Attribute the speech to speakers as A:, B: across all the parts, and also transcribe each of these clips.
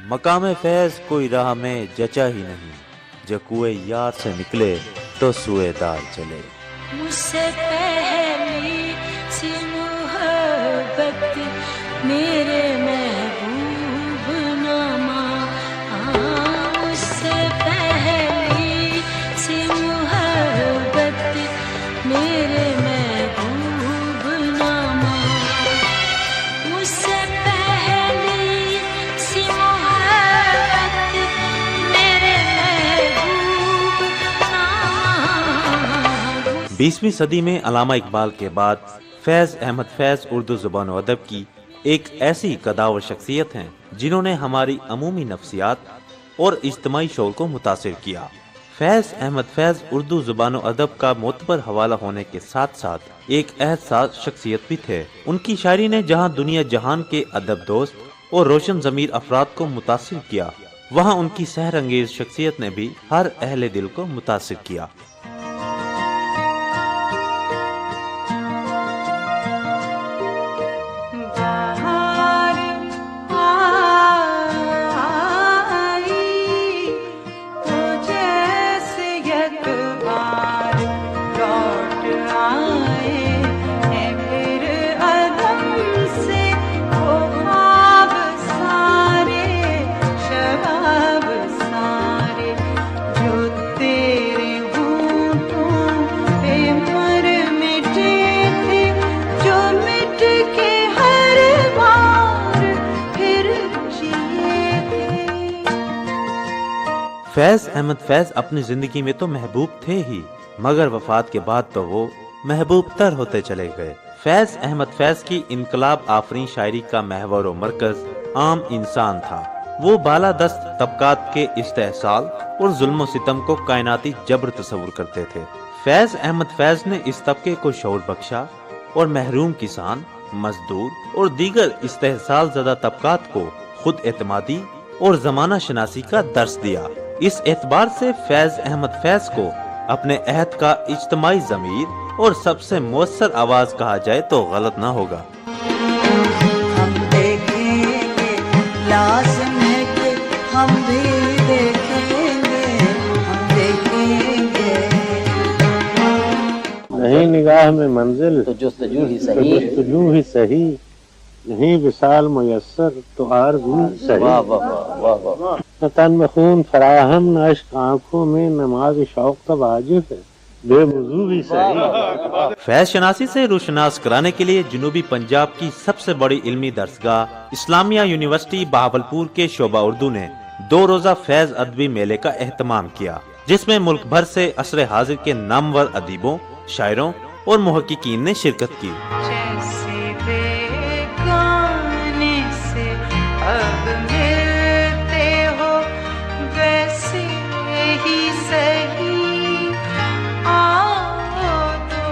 A: مقام فیض کوئی راہ میں جچا ہی نہیں، جو کوئے یار سے نکلے تو سوئے دار چلے۔
B: مجھ سے پہلی سی محبت میرے محبوب نامہ، مجھ سے پہلی سی محبت میرے محبوب نامہ، مجھ سے پہلی سی محبت میرے محبوب نامہ۔
A: 20ویں صدی میں علامہ اقبال کے بعد فیض احمد فیض اردو زبان و ادب کی ایک ایسی قداور شخصیت ہیں جنہوں نے ہماری عمومی نفسیات اور اجتماعی شعور کو متاثر کیا۔ فیض احمد فیض اردو زبان و ادب کا معتبر حوالہ ہونے کے ساتھ ساتھ ایک عہد ساز شخصیت بھی تھے۔ ان کی شاعری نے جہاں دنیا جہان کے ادب دوست اور روشن ضمیر افراد کو متاثر کیا، وہاں ان کی سحر انگیز شخصیت نے بھی ہر اہل دل کو متاثر کیا۔ فیض احمد فیض اپنی زندگی میں تو محبوب تھے ہی، مگر وفات کے بعد تو وہ محبوب تر ہوتے چلے گئے۔ فیض احمد فیض کی انقلاب آفرین شاعری کا محور و مرکز عام انسان تھا۔ وہ بالادست طبقات کے استحصال اور ظلم و ستم کو کائناتی جبر تصور کرتے تھے۔ فیض احمد فیض نے اس طبقے کو شعور بخشا اور محروم کسان، مزدور اور دیگر استحصال زدہ طبقات کو خود اعتمادی اور زمانہ شناسی کا درس دیا۔ اس اعتبار سے فیض احمد فیض کو اپنے عہد کا اجتماعی ضمیر اور سب سے مؤثر آواز کہا جائے تو غلط نہ ہوگا۔
C: ہم دیکھیں گے، لازم ہے کہ ہم بھی دیکھیں گے، ہم دیکھیں گے۔
D: نہیں نگاہ میں منزل
E: تو جستجو ہی صحیح،
D: جستجو ہی صحیح، نہیں وصال میسر تو آرزو صحیح۔
E: واہ واہ واہ واہ۔
D: نہ تن میں خون فراہم، نہ عشق آنکھوں میں، نماز شوق تب عاجز ہے، بے وضو بھی صحیح۔
A: فیض شناسی سے روشناس کرانے کے لیے جنوبی پنجاب کی سب سے بڑی علمی درسگاہ اسلامیہ یونیورسٹی بہاولپور کے شعبہ اردو نے 2 روزہ فیض ادبی میلے کا اہتمام کیا، جس میں ملک بھر سے عصر حاضر کے نامور ادیبوں، شاعروں اور محققین نے شرکت کی۔
B: جیسے بیگانے سے اب ملتے ہو ویسے ہی صحیح، آؤ تو۔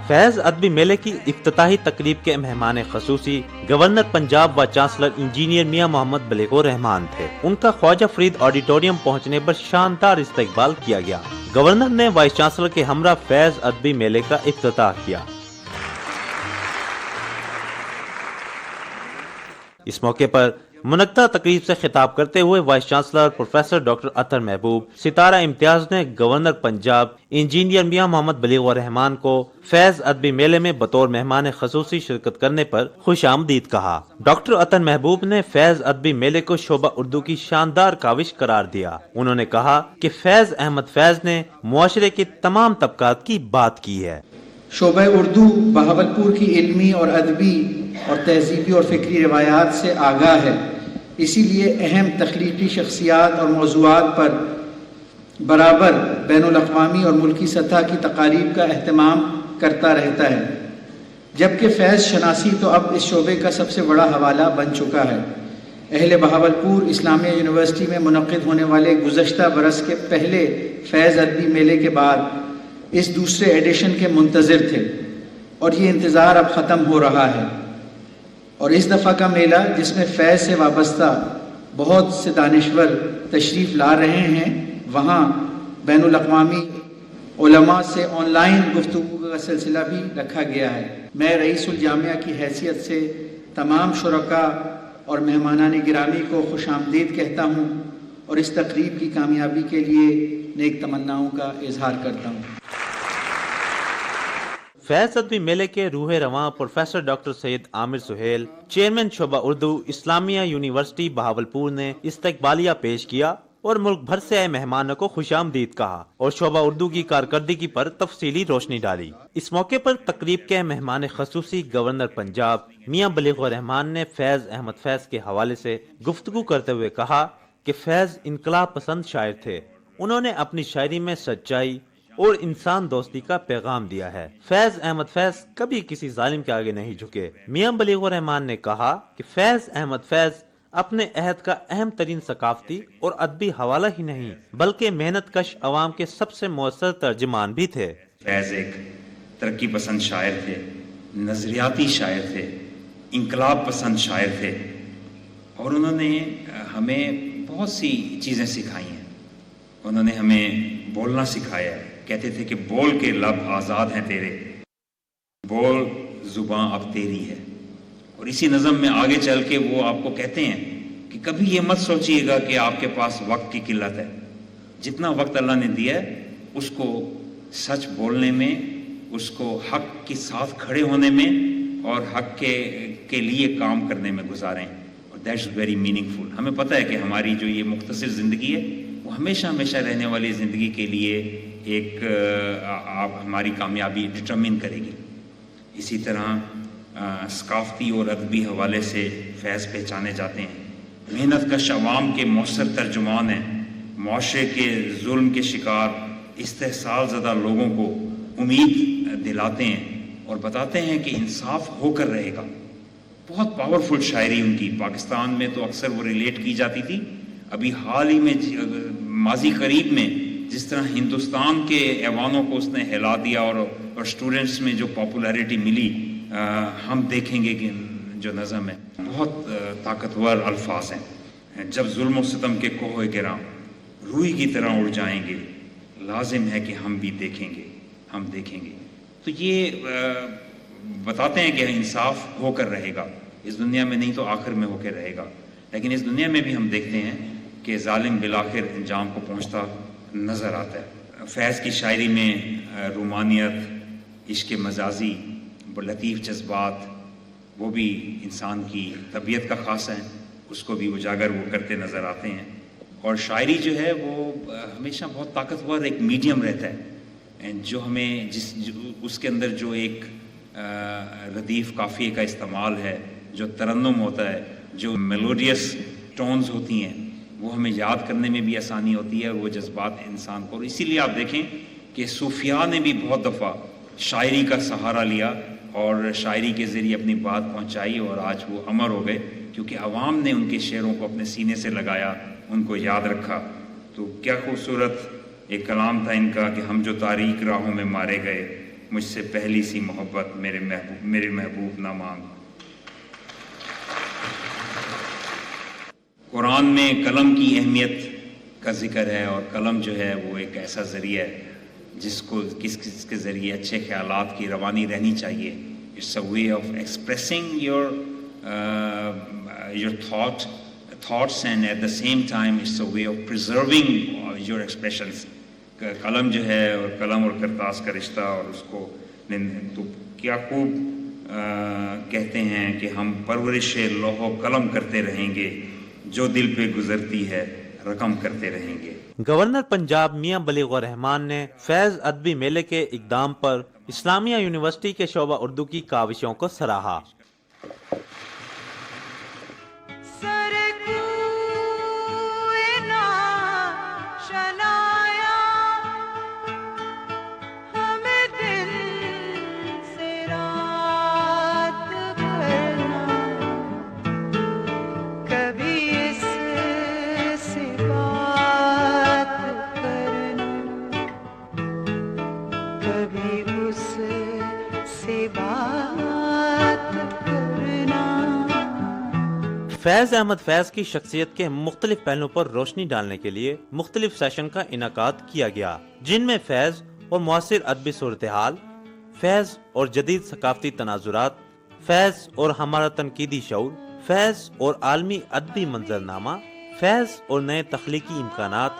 A: فیض ادبی میلے کی افتتاحی تقریب کے مہمان خصوصی گورنر پنجاب و چانسلر انجینئر میاں محمد بلیغ الرحمان تھے۔ ان کا خواجہ فرید آڈیٹوریم پہنچنے پر شاندار استقبال کیا گیا۔ گورنر نے وائس چانسلر کے ہمراہ فیض ادبی میلے کا افتتاح کیا۔ اس موقع پر منعقدہ تقریب سے خطاب کرتے ہوئے وائس چانسلر پروفیسر ڈاکٹر اطہر محبوب ستارہ امتیاز نے گورنر پنجاب انجینئر میاں محمد بلیغ الرحمان کو فیض ادبی میلے میں بطور مہمان خصوصی شرکت کرنے پر خوش آمدید کہا۔ ڈاکٹر اطہر محبوب نے فیض ادبی میلے کو شعبہ اردو کی شاندار کاوش قرار دیا۔ انہوں نے کہا کہ فیض احمد فیض نے معاشرے کے تمام طبقات کی بات کی ہے۔
F: شعبہ اردو بہاولپور کی علمی اور ادبی اور تہذیبی اور فکری روایات سے آگاہ ہے، اسی لیے اہم تخلیقی شخصیات اور موضوعات پر برابر بین الاقوامی اور ملکی سطح کی تقاریب کا اہتمام کرتا رہتا ہے، جبکہ فیض شناسی تو اب اس شعبے کا سب سے بڑا حوالہ بن چکا ہے۔ اہل بہاولپور اسلامیہ یونیورسٹی میں منعقد ہونے والے گزشتہ برس کے پہلے فیض ادبی میلے کے بعد اس دوسرے ایڈیشن کے منتظر تھے، اور یہ انتظار اب ختم ہو رہا ہے۔ اور اس دفعہ کا میلہ جس میں فیض سے وابستہ بہت سے دانشور تشریف لا رہے ہیں، وہاں بین الاقوامی علماء سے آن لائن گفتگو کا سلسلہ بھی رکھا گیا ہے۔ میں رئیس الجامعہ کی حیثیت سے تمام شرکاء اور مہمانان گرامی کو خوش آمدید کہتا ہوں اور اس تقریب کی کامیابی کے لیے نیک تمناؤں کا اظہار کرتا ہوں۔
A: فیض ادبی میلے کے روح رواں پروفیسر ڈاکٹر سید عامر سہیل، چیئرمین شعبہ اردو، اسلامیہ یونیورسٹی بہاولپور نے استقبالیہ پیش کیا اور ملک بھر سے آئے مہمانوں کو خوش آمدید کہا اور شعبہ اردو کی کارکردگی پر تفصیلی روشنی ڈالی۔ اس موقع پر تقریب کے مہمان خصوصی گورنر پنجاب میاں بلیغ الرحمان نے فیض احمد فیض کے حوالے سے گفتگو کرتے ہوئے کہا کہ فیض انقلاب پسند شاعر تھے، انہوں نے اپنی شاعری میں سچائی اور انسان دوستی کا پیغام دیا ہے۔ فیض احمد فیض کبھی کسی ظالم کے آگے نہیں جھکے۔ میاں بلیغ الرحمان نے کہا کہ فیض احمد فیض اپنے عہد کا اہم ترین ثقافتی اور ادبی حوالہ ہی نہیں بلکہ محنت کش عوام کے سب سے مؤثر ترجمان بھی تھے۔
G: فیض ایک ترقی پسند شاعر تھے، نظریاتی شاعر تھے، انقلاب پسند شاعر تھے، اور انہوں نے ہمیں بہت سی چیزیں سکھائی ہیں۔ انہوں نے ہمیں بولنا سکھایا ہے، کہتے تھے کہ بول کے لب آزاد ہیں تیرے، بول زباں اب تیری ہے۔ اور اسی نظم میں آگے چل کے وہ آپ کو کہتے ہیں کہ کبھی یہ مت سوچیے گا کہ آپ کے پاس وقت کی قلت ہے، جتنا وقت اللہ نے دیا ہے اس کو سچ بولنے میں، اس کو حق کے ساتھ کھڑے ہونے میں اور حق کے لیے کام کرنے میں گزاریں، اور دیٹس ویری میننگ فل۔ ہمیں پتہ ہے کہ ہماری جو یہ مختصر زندگی ہے وہ ہمیشہ ہمیشہ رہنے والی زندگی کے لیے ایک ہماری کامیابی ڈٹرمن کرے گی۔ اسی طرح ثقافتی اور ادبی حوالے سے فیض پہچانے جاتے ہیں، محنت کش عوام کے مؤثر ترجمان ہیں، معاشرے کے ظلم کے شکار استحصال زدہ لوگوں کو امید دلاتے ہیں اور بتاتے ہیں کہ انصاف ہو کر رہے گا۔ بہت پاورفل شاعری ان کی، پاکستان میں تو اکثر وہ ریلیٹ کی جاتی تھی، ابھی حال ہی میں ماضی قریب میں جس طرح ہندوستان کے ایوانوں کو اس نے ہلا دیا اور اسٹوڈنٹس میں جو پاپولیرٹی ملی، ہم دیکھیں گے کہ جو نظم ہے بہت طاقتور الفاظ ہیں۔ جب ظلم و ستم کے کوہ گراں روئی کی طرح اڑ جائیں گے، لازم ہے کہ ہم بھی دیکھیں گے، ہم دیکھیں گے۔ تو یہ بتاتے ہیں کہ انصاف ہو کر رہے گا، اس دنیا میں نہیں تو آخر میں ہو کے رہے گا، لیکن اس دنیا میں بھی ہم دیکھتے ہیں کہ ظالم بالآخر انجام کو پہنچتا نظر آتا ہے۔ فیض کی شاعری میں رومانیت، عشق مجازی، لطیف جذبات، وہ بھی انسان کی طبیعت کا خاص ہے، اس کو بھی اجاگر وہ کرتے نظر آتے ہیں۔ اور شاعری جو ہے وہ ہمیشہ بہت طاقتور ایک میڈیم رہتا ہے، جو ہمیں اس کے اندر جو ایک ردیف قافیے کا استعمال ہے، جو ترنم ہوتا ہے، جو میلوڈیس ٹونز ہوتی ہیں، وہ ہمیں یاد کرنے میں بھی آسانی ہوتی ہے، وہ جذبات انسان کو۔ اور اسی لیے آپ دیکھیں کہ صوفیاء نے بھی بہت دفعہ شاعری کا سہارا لیا اور شاعری کے ذریعے اپنی بات پہنچائی، اور آج وہ امر ہو گئے کیونکہ عوام نے ان کے شعروں کو اپنے سینے سے لگایا، ان کو یاد رکھا۔ تو کیا خوبصورت ایک کلام تھا ان کا کہ ہم جو تاریک راہوں میں مارے گئے، مجھ سے پہلی سی محبت میرے محبوب نہ مانگ۔ قرآن میں قلم کی اہمیت کا ذکر ہے، اور قلم جو ہے وہ ایک ایسا ذریعہ ہے جس کس کے ذریعے اچھے خیالات کی روانی رہنی چاہیے۔ It's a way of expressing your thoughts and at the same time it's a way of preserving your expressions. قلم جو ہے اور قلم اور کرتاس کا رشتہ، اور اس کو تو کیا خوب کہتے ہیں کہ ہم پرورش لوح و قلم کرتے رہیں گے، جو دل پہ گزرتی ہے رقم کرتے رہیں گے۔
A: گورنر پنجاب میاں بلیغ الرحمان نے فیض ادبی میلے کے اقدام پر اسلامیہ یونیورسٹی کے شعبہ اردو کی کاوشوں کو سراہا۔ فیض احمد فیض کی شخصیت کے مختلف پہلوؤں پر روشنی ڈالنے کے لیے مختلف سیشن کا انعقاد کیا گیا، جن میں فیض اور معاصر ادبی صورتحال، فیض اور جدید ثقافتی تناظرات، فیض اور ہمارا تنقیدی شعور، فیض اور عالمی ادبی منظرنامہ، فیض اور نئے تخلیقی امکانات،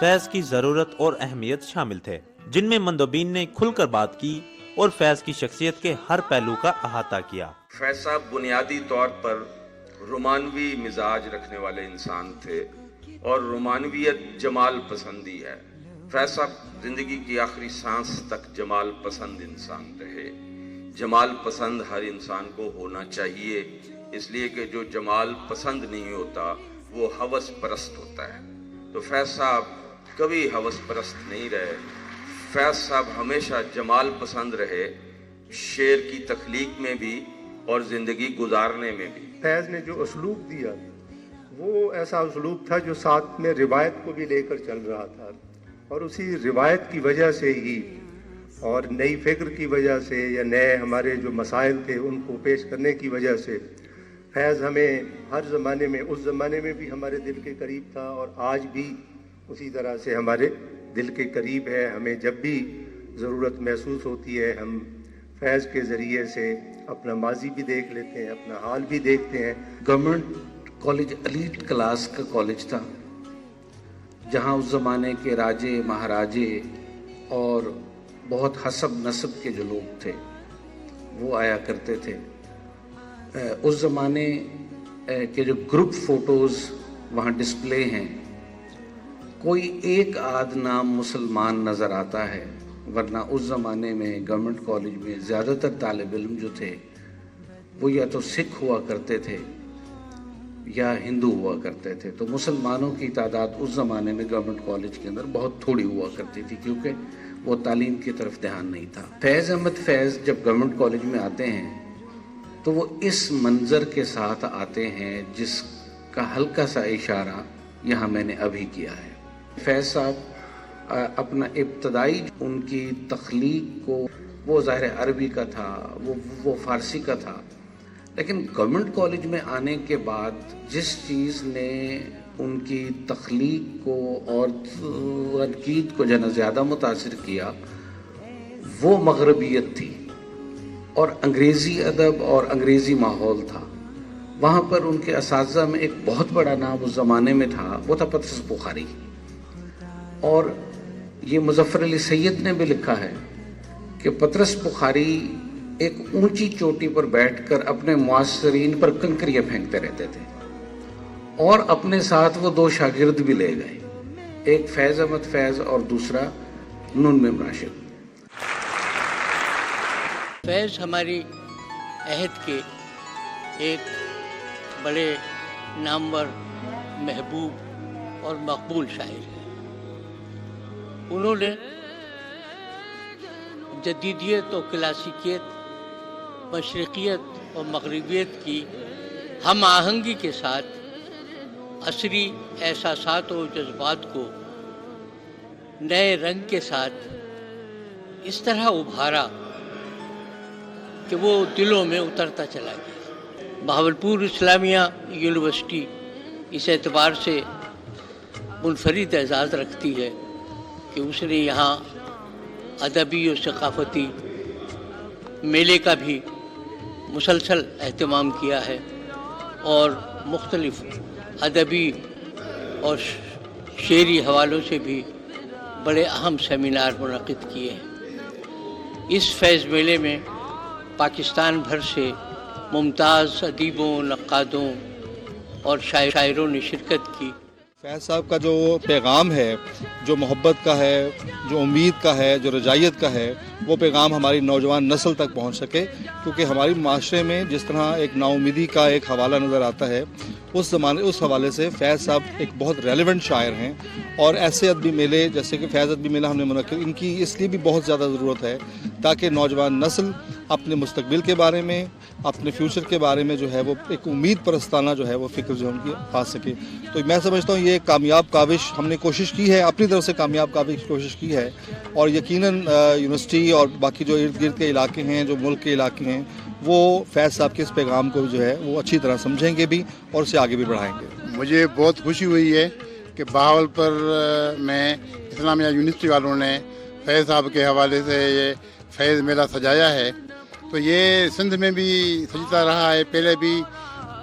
A: فیض کی ضرورت اور اہمیت شامل تھے، جن میں مندوبین نے کھل کر بات کی اور فیض کی شخصیت کے ہر پہلو کا احاطہ کیا۔
H: فیض صاحب بنیادی طور پر رومانوی مزاج رکھنے والے انسان تھے اور رومانویت جمال پسندی ہے۔ فیض صاحب زندگی کی آخری سانس تک جمال پسند انسان رہے۔ جمال پسند ہر انسان کو ہونا چاہیے، اس لیے کہ جو جمال پسند نہیں ہوتا وہ ہوس پرست ہوتا ہے۔ تو فیض صاحب کبھی ہوس پرست نہیں رہے، فیض صاحب ہمیشہ جمال پسند رہے، شعر کی تخلیق میں بھی اور زندگی گزارنے میں بھی۔
I: فیض نے جو اسلوب دیا وہ ایسا اسلوب تھا جو ساتھ میں روایت کو بھی لے کر چل رہا تھا، اور اسی روایت کی وجہ سے ہی اور نئی فکر کی وجہ سے یا نئے ہمارے جو مسائل تھے ان کو پیش کرنے کی وجہ سے فیض ہمیں ہر زمانے میں، اس زمانے میں بھی ہمارے دل کے قریب تھا اور آج بھی اسی طرح سے ہمارے دل کے قریب ہے۔ ہمیں جب بھی ضرورت محسوس ہوتی ہے ہم فیض کے ذریعے سے اپنا ماضی بھی دیکھ لیتے ہیں، اپنا حال بھی دیکھتے ہیں۔
F: گورنمنٹ کالج ایلیٹ کلاس کا کالج تھا، جہاں اس زمانے کے راجے مہاراجے اور بہت حسب نسب کے جو لوگ تھے وہ آیا کرتے تھے۔ اس زمانے کے جو گروپ فوٹوز وہاں ڈسپلے ہیں، کوئی ایک آدھ نام مسلمان نظر آتا ہے، ورنہ اس زمانے میں گورنمنٹ کالج میں زیادہ تر طالب علم جو تھے وہ یا تو سکھ ہوا کرتے تھے یا ہندو ہوا کرتے تھے۔ تو مسلمانوں کی تعداد اس زمانے میں گورنمنٹ کالج کے اندر بہت تھوڑی ہوا کرتی تھی، کیونکہ وہ تعلیم کی طرف دھیان نہیں تھا۔ فیض احمد فیض جب گورنمنٹ کالج میں آتے ہیں تو وہ اس منظر کے ساتھ آتے ہیں جس کا ہلکا سا اشارہ یہاں میں نے ابھی کیا ہے۔ فیض صاحب اپنا ابتدائی ان کی تخلیق کو، وہ ظاہر عربی کا تھا، وہ فارسی کا تھا، لیکن گورنمنٹ کالج میں آنے کے بعد جس چیز نے ان کی تخلیق کو اور تنقید کو جنا زیادہ متاثر کیا وہ مغربیت تھی اور انگریزی ادب اور انگریزی ماحول تھا۔ وہاں پر ان کے اساتذہ میں ایک بہت بڑا نام اس زمانے میں تھا، وہ تھا پطرس بخاری، اور یہ مظفر علی سید نے بھی لکھا ہے کہ پطرس بخاری ایک اونچی چوٹی پر بیٹھ کر اپنے معاصرین پر کنکریاں پھینکتے رہتے تھے، اور اپنے ساتھ وہ دو شاگرد بھی لے گئے، ایک فیض احمد فیض اور دوسرا نون میم راشد۔
J: فیض ہماری عہد کے ایک بڑے نامور، محبوب اور مقبول شاعر ہیں۔ انہوں نے جدیدیت اور کلاسیکیت، مشرقیت اور مغربیت کی ہم آہنگی کے ساتھ عصری احساسات و جذبات کو نئے رنگ کے ساتھ اس طرح ابھارا کہ وہ دلوں میں اترتا چلا گیا۔ بہاولپور اسلامیہ یونیورسٹی اس اعتبار سے منفرد اعزاز رکھتی ہے کہ اس نے یہاں ادبی اور ثقافتی میلے کا بھی مسلسل اہتمام کیا ہے اور مختلف ادبی اور شعری حوالوں سے بھی بڑے اہم سیمینار منعقد کیے ہیں۔ اس فیض میلے میں پاکستان بھر سے ممتاز ادیبوں، نقادوں اور شاعروں نے شرکت کی۔
K: فیض صاحب کا جو پیغام ہے، جو محبت کا ہے، جو امید کا ہے، جو رجائیت کا ہے، وہ پیغام ہماری نوجوان نسل تک پہنچ سکے، کیونکہ ہماری معاشرے میں جس طرح ایک نا امیدی کا ایک حوالہ نظر آتا ہے، اس حوالے سے فیض صاحب ایک بہت ریلیونٹ شاعر ہیں، اور ایسے ادبی میلے جیسے کہ فیض ادبی میلہ ہم نے منعقد، ان کی اس لیے بھی بہت زیادہ ضرورت ہے تاکہ نوجوان نسل اپنے مستقبل کے بارے میں، اپنے فیوچر کے بارے میں جو ہے وہ ایک امید پرستانہ جو ہے وہ فکر جو ان کی پا سکے۔ تو میں سمجھتا ہوں یہ ایک کامیاب کاوش ہم نے کوشش کی ہے، اپنی طرف سے کامیاب کاوش کوشش کی ہے، اور یقیناً یونیورسٹی اور باقی جو ارد گرد کے علاقے ہیں، جو ملک کے علاقے ہیں، وہ فیض صاحب کے اس پیغام کو جو ہے وہ اچھی طرح سمجھیں گے بھی اور اسے آگے بھی بڑھائیں گے۔
L: مجھے بہت خوشی ہوئی ہے کہ بہاولپور میں اسلامیہ یونیورسٹی والوں نے فیض صاحب کے حوالے سے یہ فیض میلہ سجایا ہے، تو یہ سندھ میں بھی سجتا رہا ہے، پہلے بھی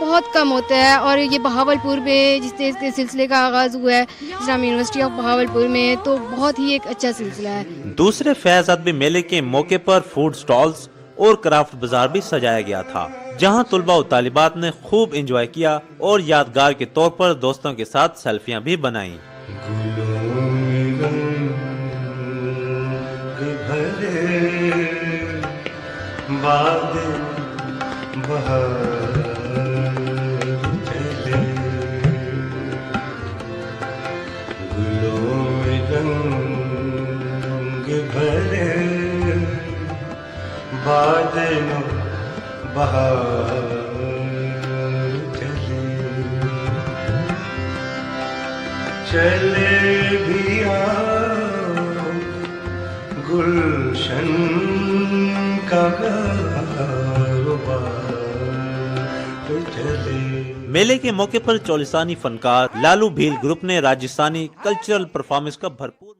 M: بہت کم ہوتا ہے. اور یہ بہاولپور میں جس سے اس کے سلسلے کا آغاز ہوا ہے اسلامی یونیورسٹی آف بہاولپور میں, تو بہت ہی ایک اچھا سلسلہ ہے.
A: دوسرے فیض ادبی میلے کے موقع پر فوڈ سٹالز اور کرافٹ بازار بھی سجایا گیا تھا, جہاں طلباء و طالبات نے خوب انجوائے کیا اور یادگار کے طور پر دوستوں کے ساتھ سیلفیاں بھی بنائیں.
N: چلے بھی گلشن کا
A: میلے کے موقع پر چولستانی فنکار لالو بھیل گروپ نے راجستھانی کلچرل پرفارمنس کا بھرپور